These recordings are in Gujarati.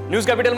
ન્યૂઝ કેપિટલ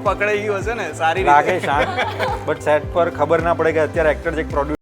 પકડાઈ ગયું હશે ને સારી લાગે રીતે. શાંત, બટ સેટ પર ખબર ના પડે કે અત્યારે એક્ટર જે પ્રોડ્યુસર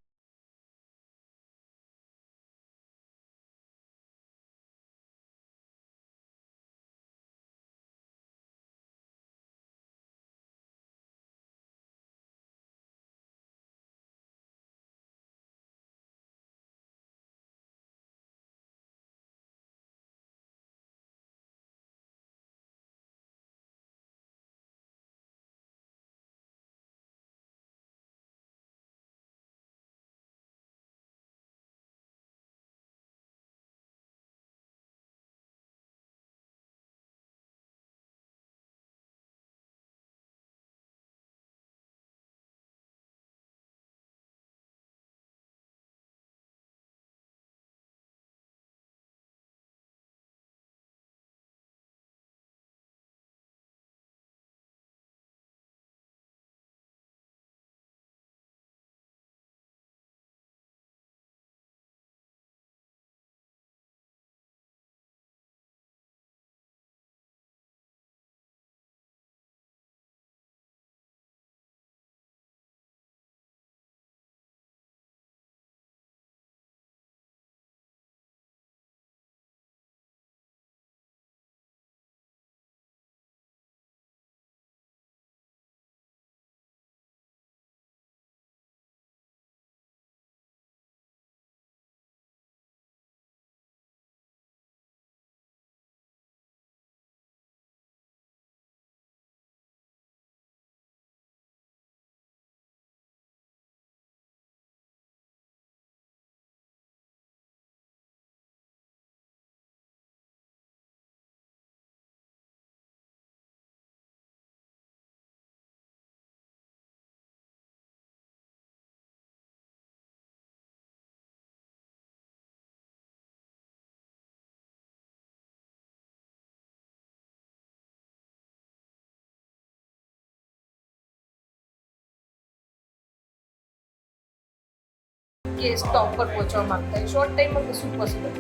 કે સ્ટોપ પર પહોંચવા માંગતા હોય શોર્ટ ટાઈમમાં કશું પોસિબલ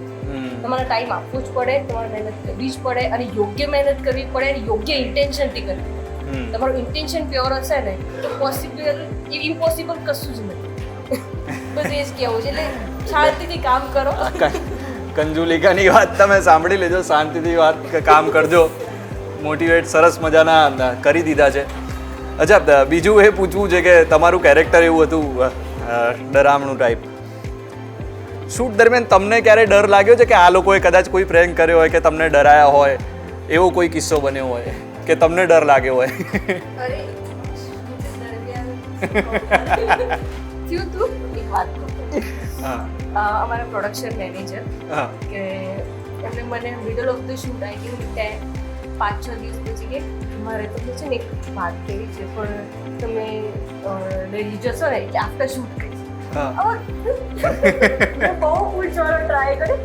તમારે ટાઈમ આપવો જ પડે, તમારે મહેનત કરવી જ પડે અને યોગ્ય મહેનત કરવી પડે અને યોગ્ય ઇન્ટેન્શનથી કરવી પડે. તમારું ઇન્ટેન્શન પ્યોર હશે ને તો પોસિબલ ઇમ્પોસિબલ કશું જ નથી. બસ એ જ કહેવું છે, એટલે શાંતિથી કામ કરો. કંજુલિકાની વાત તમે સાંભળી લેજો, શાંતિથી વાત કામ કરજો. મોટિવેટ સરસ મજાના કરી દીધા છે. અચ્છા, બીજું એ પૂછવું છે કે તમારું કેરેક્ટર એવું હતું ડરામણું ટાઈપ. શૂટ દરમિયાન તમને ક્યારે ડર લાગ્યો છે કે આ લોકોએ કદાચ કોઈ પ્રેન્ક કર્યો હોય કે તમને ડરાયા હોય, એવો કોઈ કિસ્સો બન્યો હોય કે તમને ડર લાગ્યો હોય? અરે થયું તું એક વાત કહું. હા અમારા પ્રોડક્શન મેનેજર હા કે એમને મને middle of the shoot I think 5-6 દિવસ પછી કે મારે તમને છે ને એક વાત કેવી છે, પણ તમે લઈ જશો ને એટલે આફ્ટર શૂટ કહીશ. હા મેં બહુ પૂછવાનો ટ્રાય કર્યો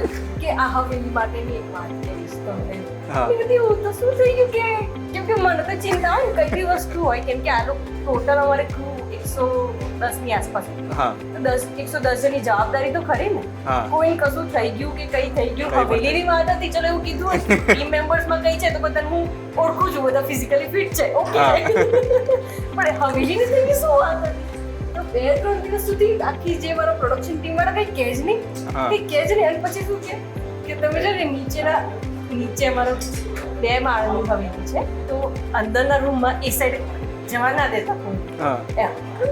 કે આ હવેલી માટેની એક વાત કહીશ તમને. હા. મેં કીધું એવું તો શું થઈ ગયું કેમ કે મને તો ચિંતા હોય ને કઈ બી વસ્તુ હોય, કેમ કે આ લોકો ટોટલ અમારે ક્રૂ 110 ની આસપાસ હતું. હા તો 110 જણની જવાબદારી તો ખરી ને. હા કોઈ કશું થઈ ગયું કે કઈ થઈ ગયું, કઈ પણ હવેલીની વાત હતી, ચલો એવું કીધું હોય ટીમ મેમ્બર્સમાં કઈ છે તો બધાને હું ઓળખું છું, બધા ફિઝિકલી ફિટ છે, ઓકે. હા. પણ હવેલીની થઈ શું વાત હતી? તો 2-3 દિવસ સુધી આખી જે મારો પ્રોડક્શન ટીમ વાળા કઈ કહે જ નહીં, હા. કઈ કહે જ નહીં. અને પછી શું કે તમે જો ને નીચે અમારો 2 માળની હવેલી છે, તો અંદરના રૂમમાં એ સાઈડ જવા ના દેતા કોઈ. હા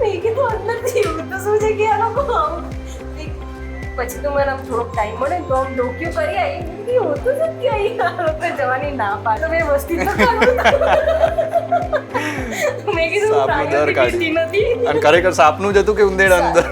મેં કીધું અંદરથી એવું તો શું છે કે આ લોકો આવું. પછી તો મને આમ થોડોક ટાઈમ મળે તો આમ ડોક્યુ કરી આવી. મેં કીધું હોતું છે કે અહીં આ લોકો જવાની ના પાડે, તો મેં વસ્તી તો કરું. મેં કીધું સાપનો ડર કાઢી. નથી. અને ખરેખર સાપનું જ હતું કે ઉંદેડા અંદર?